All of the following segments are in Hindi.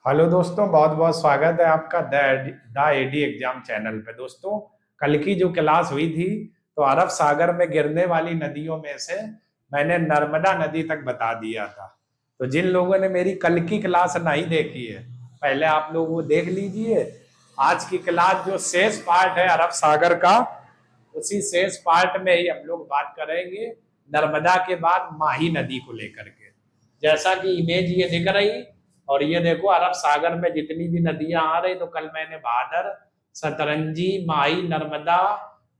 हेलो दोस्तों, बहुत बहुत स्वागत है आपका द एडी एग्जाम चैनल पे। दोस्तों, कल की जो क्लास हुई थी तो अरब सागर में गिरने वाली नदियों में से मैंने नर्मदा नदी तक बता दिया था। तो जिन लोगों ने मेरी कल की क्लास नहीं देखी है, पहले आप लोग वो देख लीजिए। आज की क्लास जो शेष पार्ट है अरब सागर का, उसी शेष पार्ट में ही हम लोग बात करेंगे नर्मदा के बाद माही नदी को लेकर के। जैसा कि इमेज ये दिख रही, और ये देखो अरब सागर में जितनी भी नदियां आ रही, तो कल मैंने भादर, सतरंजी, माही, नर्मदा,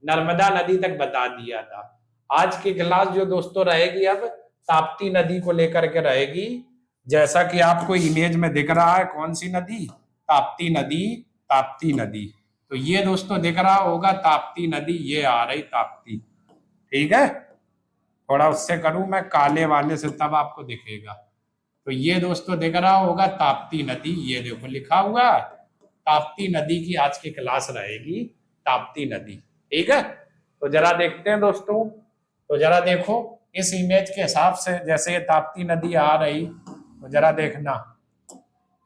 नर्मदा नदी तक बता दिया था। आज की क्लास जो दोस्तों रहेगी अब ताप्ती नदी को लेकर के रहेगी। जैसा कि आपको इमेज में दिख रहा है, कौन सी नदी? ताप्ती नदी। ताप्ती नदी, तो ये दोस्तों दिख रहा होगा ताप्ती नदी, ये आ रही ताप्ती। ठीक है, थोड़ा उससे करूं मैं काले वाले से, तब आपको दिखेगा। तो ये दोस्तों दिख रहा होगा ताप्ती नदी, ये देखो लिखा हुआ ताप्ती नदी की आज की क्लास रहेगी, ताप्ती नदी। ठीक है, तो जरा देखते हैं दोस्तों। तो जरा देखो इस इमेज के हिसाब से, जैसे ये ताप्ती नदी आ रही, तो जरा देखना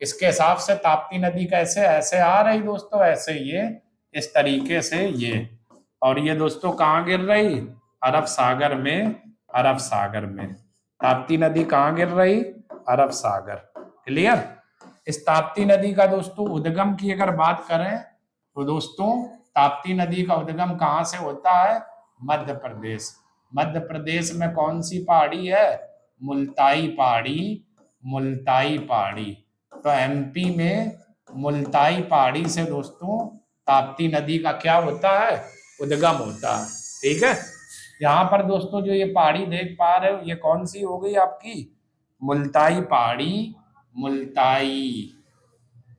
इसके हिसाब से ताप्ती नदी कैसे ऐसे आ रही दोस्तों, ऐसे ये इस तरीके से ये। और ये दोस्तों कहाँ गिर रही? अरब सागर में। अरब सागर में ताप्ती नदी कहाँ गिर रही? अरब सागर। क्लियर? इस ताप्ती नदी का दोस्तों उद्गम की अगर बात करें, तो दोस्तों ताप्ती नदी का उद्गम कहाँ से होता है? मध्य प्रदेश। मध्य प्रदेश में कौन सी पहाड़ी है? मुल्ताई पहाड़ी। मुल्ताई पहाड़ी। तो एमपी में मुल्ताई पहाड़ी से दोस्तों ताप्ती नदी का क्या होता है? उद्गम होता है। ठीक है, यहाँ पर दोस्तों जो ये पहाड़ी देख पा रहे हो, ये कौन सी हो गई आपकी? मुल्ताई पहाड़ी। मुल्ताई।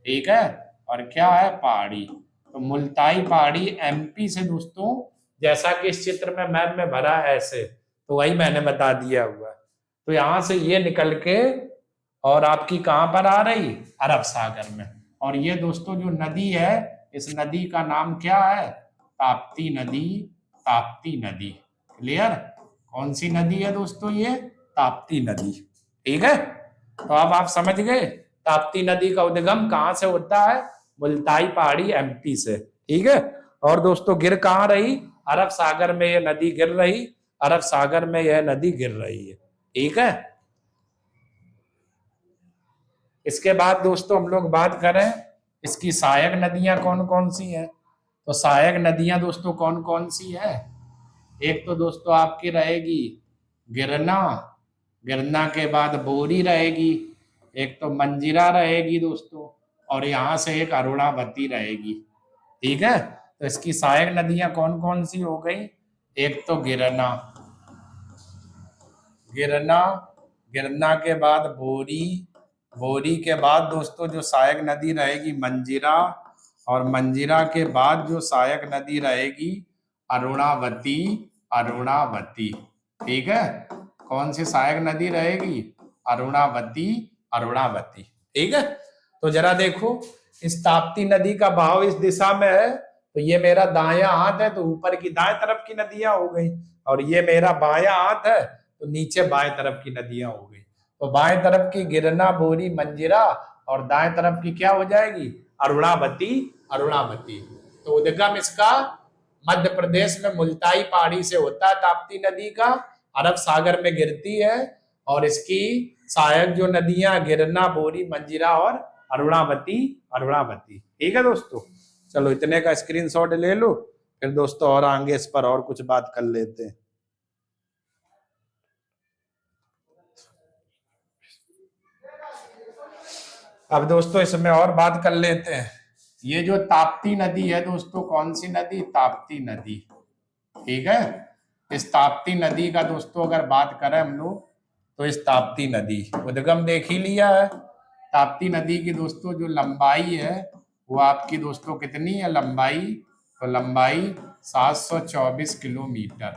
ठीक है, और क्या है? पहाड़ी। तो मुल्ताई पहाड़ी एमपी से दोस्तों, जैसा कि इस चित्र में मैप में भरा है ऐसे, तो वही मैंने बता दिया हुआ। तो यहां से ये निकल के और आपकी कहां पर आ रही? अरब सागर में। और ये दोस्तों जो नदी है, इस नदी का नाम क्या है? ताप्ती नदी। ताप्ती नदी। क्लियर? कौन सी नदी है दोस्तों? ये ताप्ती नदी। ठीक है, तो अब आप समझ गए ताप्ती नदी का उद्गम कहां से होता है? मुल्ताई पहाड़ी एमपी से। ठीक है, और दोस्तों गिर कहां रही? अरब सागर में यह नदी गिर रही। अरब सागर में यह नदी गिर रही है। ठीक है, इसके बाद दोस्तों हम लोग बात करें इसकी सहायक नदियां कौन कौन सी हैं। तो सहायक नदियां दोस्तों कौन कौन सी है? एक तो दोस्तों आपकी रहेगी गिरना। गिरना के बाद बोरी रहेगी। एक तो मंजीरा रहेगी दोस्तों, और यहाँ से एक अरुणावती रहेगी। ठीक है, तो इसकी सहायक नदियां कौन कौन सी हो गई? एक तो गिरना। गिरना। गिरना के बाद बोरी। बोरी के बाद दोस्तों जो सहायक नदी रहेगी मंजीरा। और मंजीरा के बाद जो सहायक नदी रहेगी अरुणावती। अरुणावती। ठीक है, कौन सी सहायक नदी रहेगी? अरुणावती। अरुणावती। ठीक है, तो जरा देखो इस ताप्ती नदी का बहाव इस दिशा में है, तो ये मेरा दायां हाथ है, तो ऊपर की दाएं तरफ की नदियां हो गई। और ये मेरा बायां हाथ है, तो नीचे बाएं तरफ की नदियां हो गई। तो बाएं तरफ की गिरना, बोरी, मंजीरा, और दाएं तरफ की क्या हो जाएगी? अरुणावती। अरुणावती। तो उद्गम इसका मध्य प्रदेश में मुल्ताई पहाड़ी से होता है, ताप्ती नदी का। अरब सागर में गिरती है, और इसकी सहायक जो नदियां गिरना, बोरी, मंजीरा और अरुणावती। अरुणावती। ठीक है दोस्तों, चलो इतने का स्क्रीनशॉट ले लो, फिर दोस्तों और आगे इस पर और कुछ बात कर लेते हैं। अब दोस्तों इसमें और बात कर लेते हैं। ये जो ताप्ती नदी है दोस्तों, कौन सी नदी? ताप्ती नदी। ठीक है, इस ताप्ती नदी का दोस्तों अगर बात करें हम लोग, तो इस ताप्ती नदी उद्गम देख ही लिया है। ताप्ती नदी की दोस्तों जो लंबाई है, वो आपकी दोस्तों कितनी है लंबाई? तो लंबाई 724 किलोमीटर।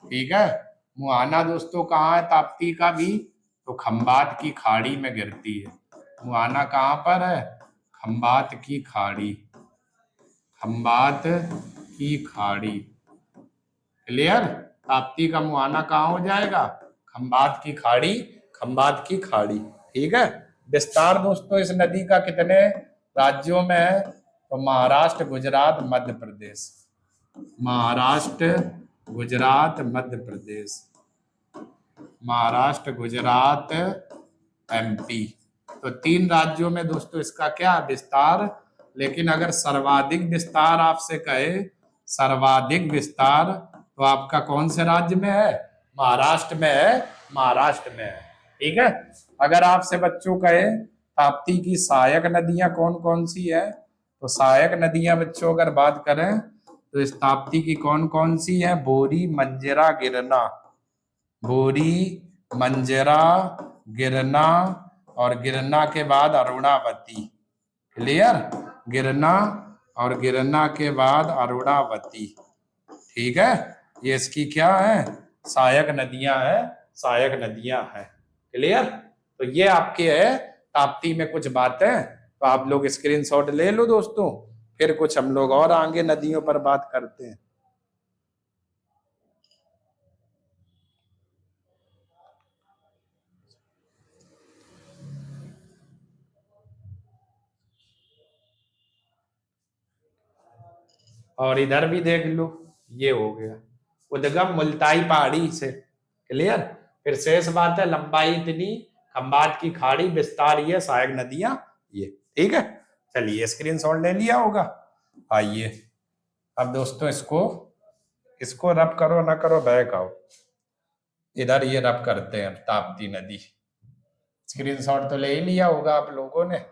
ठीक है, मुहाना दोस्तों कहाँ है ताप्ती का भी? तो खंबात की खाड़ी में गिरती है। मुहाना कहाँ पर है? खंबात की खाड़ी। खंबात की खाड़ी। क्लियर? ताप्ती का मुहाना कहाँ हो जाएगा? खंबात की खाड़ी। खंबात की खाड़ी। ठीक है, विस्तार दोस्तों इस नदी का कितने राज्यों में है? तो महाराष्ट्र, गुजरात, मध्य प्रदेश। महाराष्ट्र, गुजरात, मध्य प्रदेश। महाराष्ट्र, गुजरात, एमपी। तो 3 राज्यों में दोस्तों इसका क्या विस्तार। लेकिन अगर सर्वाधिक विस्तार आपसे कहे, सर्वाधिक विस्तार, तो आपका कौन से राज्य में है? महाराष्ट्र में है, महाराष्ट्र में है। ठीक है। अगर आपसे बच्चों कहे ताप्ती की सहायक नदियां कौन कौन सी है, तो सहायक नदियां बच्चों अगर बात करें तो इस ताप्ती की कौन कौन सी है? बोरी, मंजरा, गिरना। बोरी, मंजरा, गिरना, और गिरना के बाद अरुणावती। क्लियर? गिरना और गिरना के बाद अरुणावती। ठीक है। ये इसकी क्या है? सहायक नदियां है, सहायक नदियां है। क्लियर? तो ये आपके है ताप्ती में कुछ बातें, तो आप लोग स्क्रीनशॉट ले लो दोस्तों। फिर कुछ हम लोग और आगे नदियों पर बात करते हैं। और इधर भी देख लो, ये हो गया उद्गम मुल्ताई पहाड़ी से। क्लियर? फिर शेष बात है लंबाई इतनी, खंबात की खाड़ी, विस्तार ये, सहायक नदियां ये। ठीक है। चलिए स्क्रीनशॉट ले लिया होगा। आइए अब दोस्तों इसको इसको रब करो ना करो, बैक आओ। इधर ये रब करते हैं ताप्ती नदी। स्क्रीनशॉट तो ले ही लिया होगा आप लोगों ने।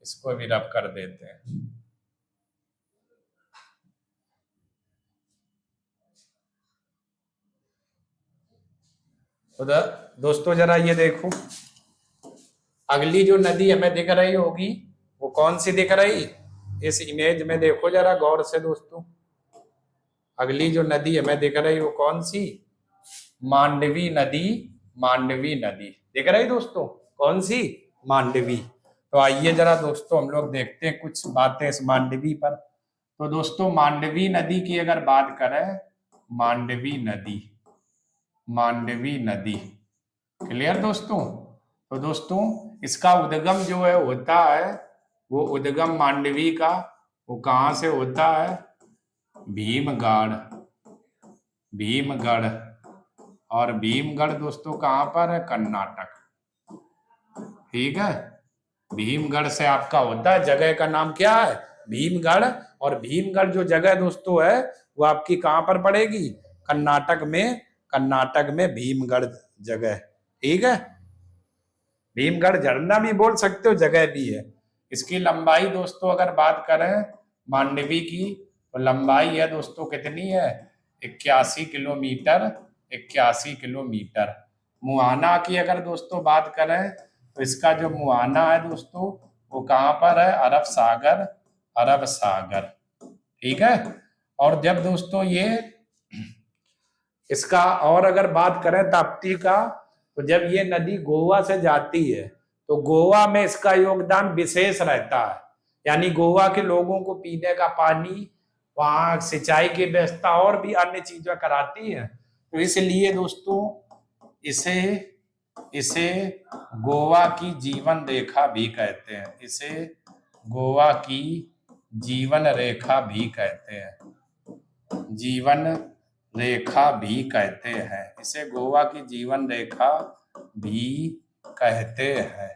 इसको भी रब कर देते हैं। उधर दोस्तों जरा ये देखो, अगली जो नदी हमें दिख रही होगी वो कौन सी दिख रही? इस इमेज में देखो जरा गौर से दोस्तों। अगली जो नदी हमें दिख रही वो कौन सी? मांडवी नदी। मांडवी नदी दिख रही दोस्तों, कौन सी? मांडवी। तो आइए जरा दोस्तों हम लोग देखते हैं कुछ बातें इस मांडवी पर। तो दोस्तों मांडवी नदी की अगर बात करें, मांडवी नदी, मांडवी नदी। क्लियर दोस्तों? तो दोस्तों इसका उद्गम जो है होता है, वो उद्गम मांडवी का वो कहाँ से होता है? भीमगढ़। भीमगढ़। और भीमगढ़ दोस्तों कहाँ पर है? कर्नाटक। ठीक है। भीमगढ़ से आपका होता है, जगह का नाम क्या है? भीमगढ़। और भीमगढ़ जो जगह दोस्तों है वो आपकी कहाँ पर पड़ेगी? कर्नाटक में। कर्नाटक में भीमगढ़ जगह। ठीक है। भीमगढ़ झरना भी बोल सकते हो, जगह भी है। इसकी लंबाई दोस्तों अगर बात करें मांडवी की, तो लंबाई है दोस्तों कितनी है? 81 किलोमीटर। 81 किलोमीटर। मुहाना की अगर दोस्तों बात करें तो इसका जो मुहाना है दोस्तों वो कहाँ पर है? अरब सागर। अरब सागर। ठीक है। और जब दोस्तों ये इसका और अगर बात करें ताप्ती का, तो जब ये नदी गोवा से जाती है तो गोवा में इसका योगदान विशेष रहता है। यानी गोवा के लोगों को पीने का पानी, वहां सिंचाई की व्यवस्था और भी अन्य चीजें कराती है। तो इसलिए दोस्तों इसे इसे गोवा की जीवन रेखा भी कहते हैं। इसे गोवा की जीवन रेखा भी कहते हैं। जीवन रेखा भी कहते हैं। इसे गोवा की जीवन रेखा भी कहते हैं।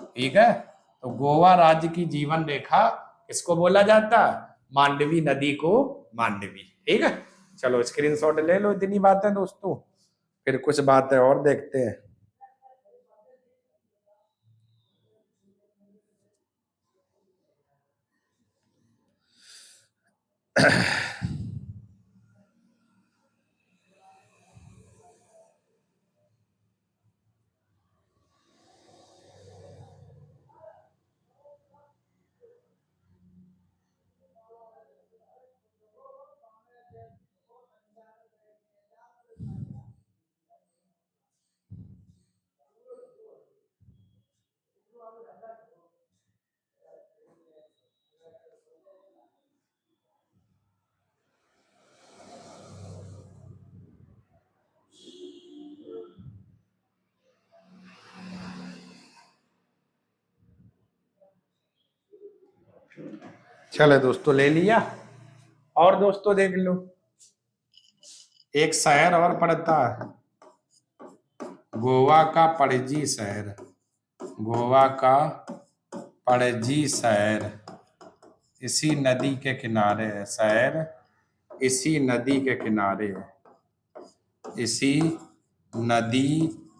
ठीक है। तो गोवा राज्य की जीवन रेखा किसको बोला जाता है? मांडवी नदी को मांडवी। ठीक है। चलो स्क्रीनशॉट ले लो, इतनी बातें दोस्तों। फिर कुछ बातें और देखते हैं। चले दोस्तों, ले लिया। और दोस्तों देख लो, एक शहर और पड़ता है, गोवा का पणजी शहर। गोवा का पणजी शहर इसी नदी के किनारे है। शहर इसी नदी के किनारे है, इसी नदी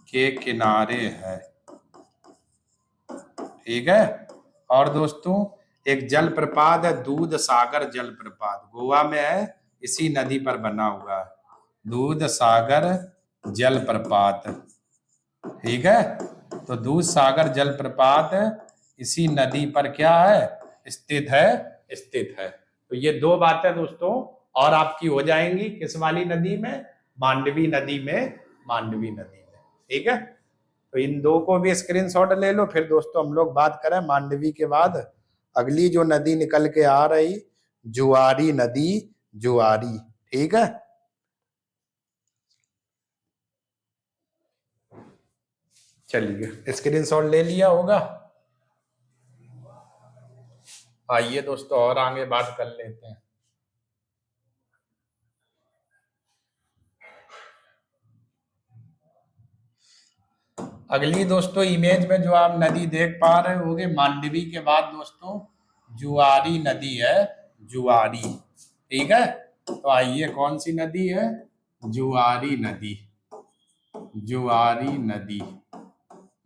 के किनारे है। ठीक है। और दोस्तों एक जलप्रपात है, दूध सागर जलप्रपात, गोवा में है, इसी नदी पर बना हुआ है, दूध सागर जलप्रपात। ठीक है। तो दूध सागर जलप्रपात इसी नदी पर क्या है, स्थित है, स्थित है। तो ये दो बातें दोस्तों और आपकी हो जाएंगी किस वाली नदी में, मांडवी नदी में, मांडवी नदी में। ठीक है। तो इन दो को भी स्क्रीनशॉट ले लो। फिर दोस्तों हम लोग बात करें मांडवी के बाद अगली जो नदी निकल के आ रही, जुआरी नदी, जुआरी। ठीक है। चलिए स्क्रीनशॉट ले लिया होगा। आइए दोस्तों और आगे बात कर लेते हैं। अगली दोस्तों इमेज में जो आप नदी देख पा रहे होंगे, मांडवी के बाद दोस्तों जुआरी नदी है, जुआरी। ठीक है। तो आइए कौन सी नदी है, जुआरी नदी, जुआरी नदी।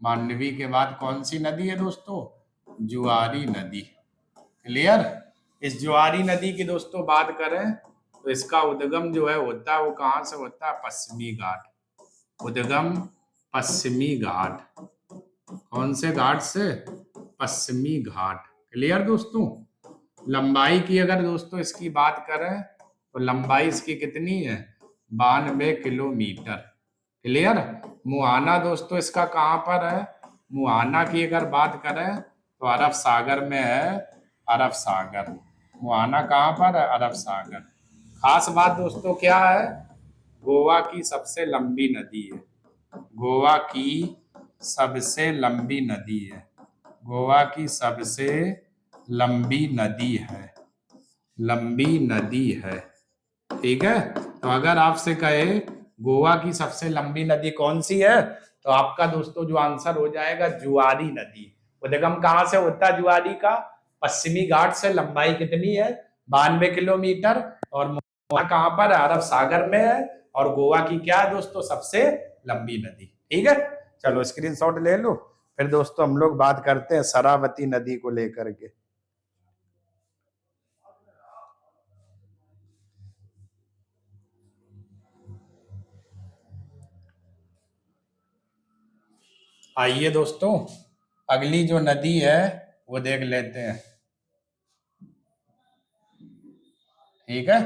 मांडवी के बाद कौन सी नदी है दोस्तों, जुआरी नदी। क्लियर। इस जुआरी नदी की दोस्तों बात करें तो इसका उद्गम जो है होता है, वो कहां से होता है, पश्चिमी घाट। उद्गम पश्चिमी घाट। कौन से घाट से, पश्चिमी घाट। क्लियर दोस्तों। लंबाई की अगर दोस्तों इसकी बात करें तो लंबाई इसकी कितनी है, 92 किलोमीटर। क्लियर। मुहाना दोस्तों इसका कहां पर है, मुहाना की अगर बात करें तो अरब सागर में है, अरब सागर। मुहाना कहां पर है, अरब सागर। खास बात दोस्तों क्या है, गोवा की सबसे लंबी नदी है, गोवा की सबसे लंबी नदी है, गोवा की सबसे लंबी नदी है, लंबी नदी है। ठीक है। तो अगर आपसे कहे गोवा की सबसे लंबी नदी कौन सी है, तो आपका दोस्तों जो आंसर हो जाएगा जुआरी नदी। उद्गम कहां से होता है जुआरी का, पश्चिमी घाट से। लंबाई कितनी है, 92 किलोमीटर। और कहां पर है, अरब सागर में है। और गोवा की क्या है दोस्तों, सबसे लंबी नदी। ठीक है। चलो स्क्रीनशॉट ले लो। फिर दोस्तों हम लोग बात करते हैं शरावती नदी को लेकर के। आइए दोस्तों अगली जो नदी है वो देख लेते हैं। ठीक है।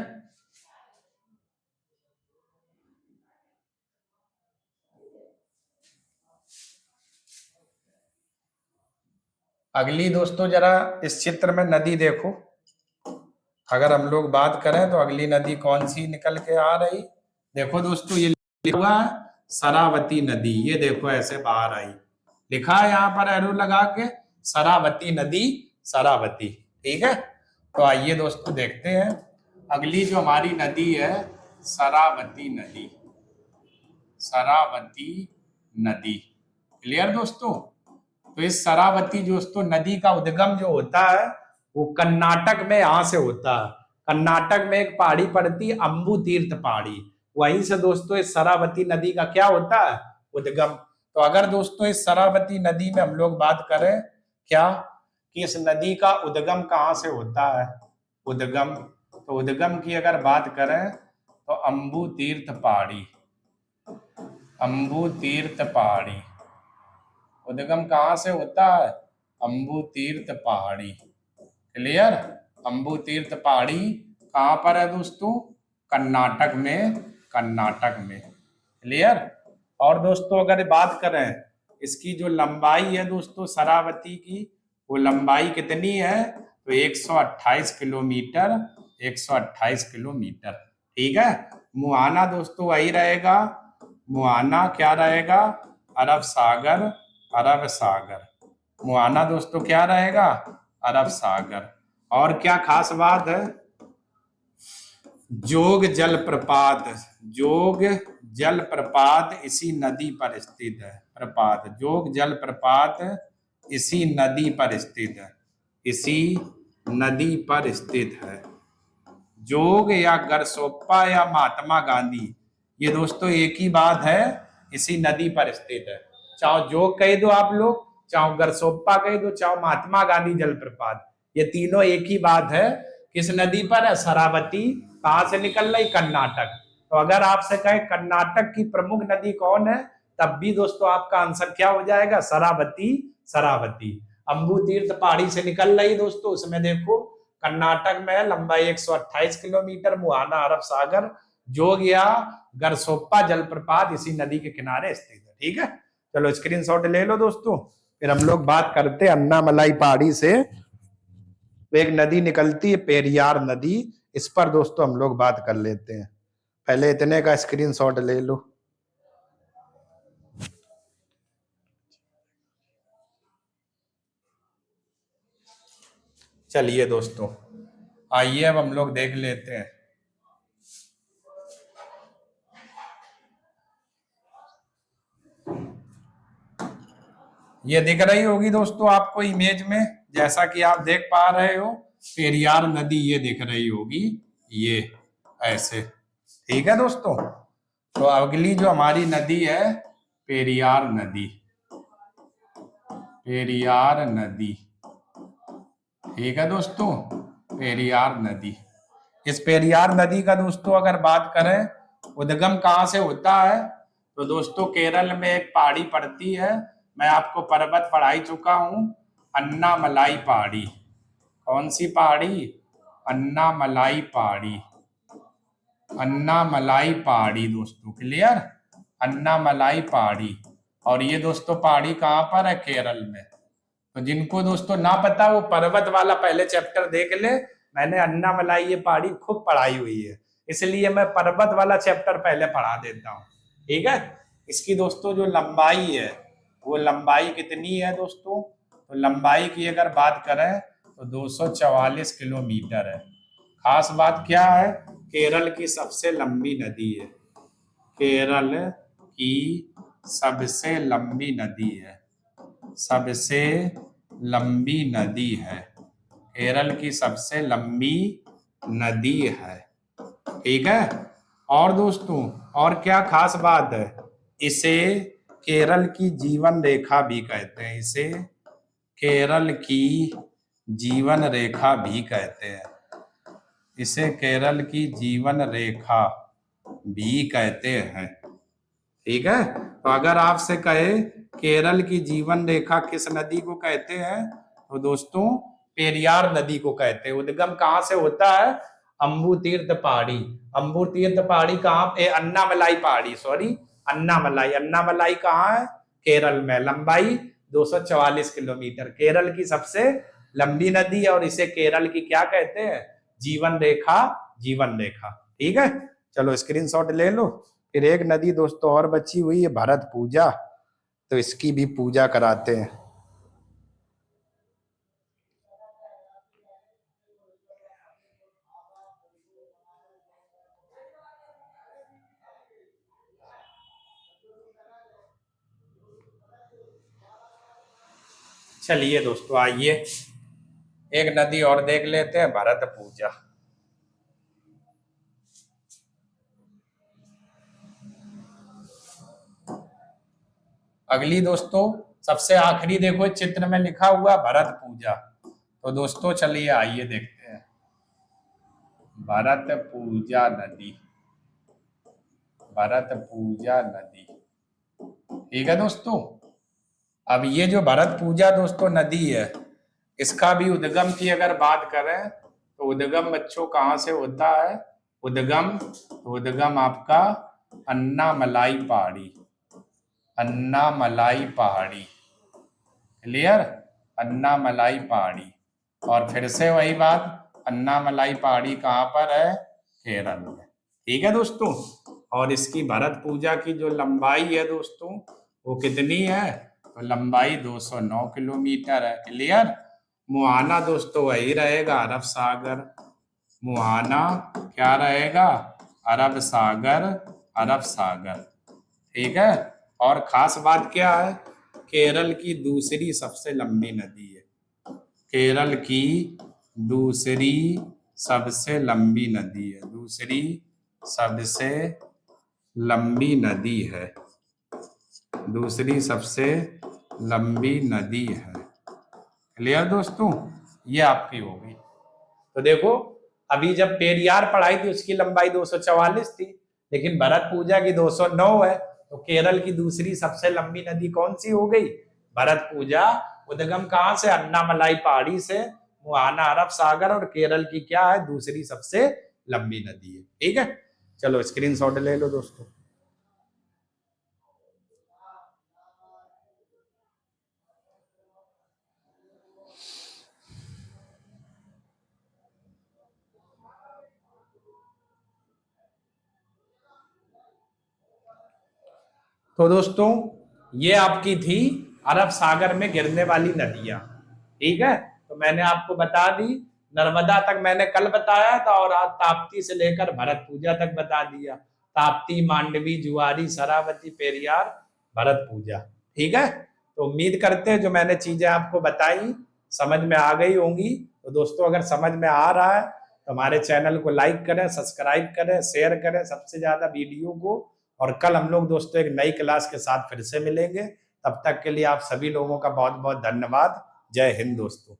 अगली दोस्तों जरा इस चित्र में नदी देखो। अगर हम लोग बात करें तो अगली नदी कौन सी निकल के आ रही, देखो दोस्तों ये लिखा हुआ है शरावती नदी। ये देखो ऐसे बाहर आई, लिखा है यहाँ पर एरो लगा के, शरावती नदी, शरावती। ठीक है। तो आइए दोस्तों देखते हैं अगली जो हमारी नदी है, शरावती नदी, शरावती नदी। क्लियर दोस्तों। तो इस शरावती दोस्तों नदी का उद्गम जो होता है वो कर्नाटक में यहां से होता है। कर्नाटक में एक पहाड़ी पड़ती है, अम्बू तीर्थ पहाड़ी, वहीं से दोस्तों इस शरावती नदी का क्या होता है, उद्गम। तो अगर दोस्तों इस शरावती नदी में हम लोग बात करें क्या, कि इस नदी का उद्गम कहां से होता है, उद्गम। तो उद्गम की अगर बात करें तो अम्बू तीर्थ पहाड़ी, अम्बू तीर्थ पहाड़ी। उद्गम कहां से होता है, अम्बू तीर्थ पहाड़ी। क्लियर। अम्बू तीर्थ पहाड़ी कहां पर है दोस्तों, कर्नाटक में, कर्नाटक में। क्लियर। और दोस्तों अगर बात करें इसकी जो लंबाई है दोस्तों शरावती की, वो लंबाई कितनी है, तो 128 किलोमीटर, 128 किलोमीटर। ठीक है। मुहाना दोस्तों वही रहेगा, मुहाना क्या रहेगा, अरब सागर, अरब सागर। मुहाना दोस्तों क्या रहेगा, अरब सागर। और क्या खास बात है, जोग जलप्रपात, जोग जलप्रपात इसी नदी पर स्थित है। प्रपात, जोग जलप्रपात इसी नदी पर स्थित है, इसी नदी पर स्थित है। जोग या गरसोप्पा या महात्मा गांधी, ये दोस्तों एक ही बात है, इसी नदी पर स्थित है। चाहे जोग कह दो आप लोग, चाहे गरसोप्पा कह दो, चाहे महात्मा गांधी जलप्रपात, ये तीनों एक ही बात है। किस नदी पर है? शरावती। कहां से निकल रही? कर्नाटक। तो अगर आपसे कहे कर्नाटक की प्रमुख नदी कौन है, तब भी दोस्तों आपका आंसर क्या हो जाएगा? शरावती। शरावती अंबु तीर्थ पहाड़ी से निकल रही दोस्तों, उसमें देखो कर्नाटक में लंबाई 128 किलोमीटर, मुहाना अरब सागर, जोग या गरसोप्पा जलप्रपात इसी नदी के किनारे स्थित है। ठीक है, चलो स्क्रीनशॉट ले लो दोस्तों। फिर हम लोग बात करते हैं अन्नामलाई पहाड़ी से एक नदी निकलती है, पेरियार नदी, इस पर दोस्तों हम लोग बात कर लेते हैं। पहले इतने का स्क्रीनशॉट ले लो। चलिए दोस्तों, आइए अब हम लोग देख लेते हैं। ये दिख रही होगी दोस्तों आपको इमेज में, जैसा कि आप देख पा रहे हो, पेरियार नदी ये दिख रही होगी, ये ऐसे। ठीक है दोस्तों, तो अगली जो हमारी नदी है, पेरियार नदी, पेरियार नदी। ठीक है दोस्तों, पेरियार नदी। इस पेरियार नदी का दोस्तों अगर बात करें उद्गम कहाँ से होता है, तो दोस्तों केरल में एक पहाड़ी पड़ती है, मैं आपको पर्वत पढ़ा चुका हूं, अन्नामलाई पहाड़ी। कौन सी पहाड़ी? अन्नामलाई पहाड़ी। अन्नामलाई पहाड़ी दोस्तों, क्लियर? अन्नामलाई पहाड़ी। और ये दोस्तों पहाड़ी कहाँ पर है? केरल में। तो जिनको दोस्तों ना पता वो पर्वत वाला पहले चैप्टर देख ले, मैंने अन्नामलाई ये पहाड़ी खूब पढ़ाई हुई है, इसलिए मैं पर्वत वाला चैप्टर पहले पढ़ा देता हूँ। ठीक है, इसकी दोस्तों जो लंबाई है, वो लंबाई कितनी है दोस्तों? तो लंबाई की अगर बात करें तो 244 किलोमीटर है। खास बात क्या है? केरल की सबसे लंबी नदी है, केरल की सबसे लंबी नदी है, सबसे लंबी नदी है, केरल की सबसे लंबी नदी है। ठीक है, और दोस्तों और क्या खास बात है, इसे केरल की जीवन रेखा भी कहते हैं, इसे केरल की जीवन रेखा भी कहते हैं, इसे केरल की जीवन रेखा भी कहते हैं। ठीक है, तो अगर आपसे कहे केरल की जीवन रेखा किस नदी को कहते हैं, तो दोस्तों पेरियार नदी को कहते हैं। उद्गम कहाँ से होता है? अंबु तीर्थ पहाड़ी। अंबु तीर्थ पहाड़ी कहाँ पे? अन्नामलाई पहाड़ी, सॉरी अन्नामलाई। अन्नामलाई कहाँ है? केरल में। लंबाई 244 किलोमीटर, केरल की सबसे लंबी नदी है, और इसे केरल की क्या कहते हैं? जीवन रेखा, जीवन रेखा। ठीक है, चलो स्क्रीनशॉट ले लो। फिर एक नदी दोस्तों और बची हुई है, भरत पूजा, तो इसकी भी पूजा कराते हैं। चलिए दोस्तों, आइए एक नदी और देख लेते हैं, भरत पूजा। अगली दोस्तों सबसे आखिरी देखो चित्र में लिखा हुआ भरत पूजा, तो दोस्तों चलिए आइए देखते हैं भरत पूजा नदी, भरत पूजा नदी। ठीक है दोस्तों, अब ये जो भरत पूजा दोस्तों नदी है, इसका भी उद्गम की अगर बात करें तो उद्गम बच्चों कहाँ से होता है? उद्गम आपका अन्नामलाई पहाड़ी, अन्नामलाई पहाड़ी, क्लियर? अन्नामलाई पहाड़ी। और फिर से वही बात, अन्नामलाई पहाड़ी कहाँ पर है? केरल में। ठीक है दोस्तों, और इसकी भरत पूजा की जो लंबाई है दोस्तों, वो कितनी है? तो लंबाई 209 किलोमीटर है, क्लियर? मुहाना दोस्तों वही रहेगा, अरब सागर। मुहाना क्या रहेगा? अरब सागर, अरब सागर। ठीक है। और खास बात क्या है? केरल की दूसरी सबसे लंबी नदी है। केरल की दूसरी सबसे लंबी नदी है, दूसरी सबसे लंबी नदी है, दूसरी सबसे लंबी नदी है। क्लियर दोस्तों? ये आपकी होगी। तो देखो, अभी जब पेरियार पढ़ाई थी उसकी लंबाई 244 थी, लेकिन भरतपुजा की 209 है। तो केरल की दूसरी सबसे लंबी नदी कौन सी हो गई? भरतपुजा। उद्गम कहां से? अन्नामलाई पहाड़ी से। मुहाना अरब सागर। और केरल की क्या है? दूसरी सबसे लंबी नदी है। ठीक है, चलो स्क्रीनशॉट ले लो दोस्तों। तो दोस्तों, ये आपकी थी अरब सागर में गिरने वाली नदियां। ठीक है, तो मैंने आपको बता दी। नर्मदा तक मैंने कल बताया था, और आज ताप्ती से लेकर भरतपुजा तक बता दिया। ताप्ती, मांडवी, जुआरी, शरावती, पेरियार, भरतपुजा। ठीक है, तो उम्मीद करते हैं जो मैंने चीजें आपको बताई समझ में आ गई होंगी। तो दोस्तों, अगर समझ में आ रहा है तो हमारे चैनल को लाइक करें, सब्सक्राइब करें, शेयर करें सबसे ज्यादा वीडियो को। और कल हम लोग दोस्तों एक नई क्लास के साथ फिर से मिलेंगे। तब तक के लिए आप सभी लोगों का बहुत बहुत धन्यवाद। जय हिंद दोस्तों।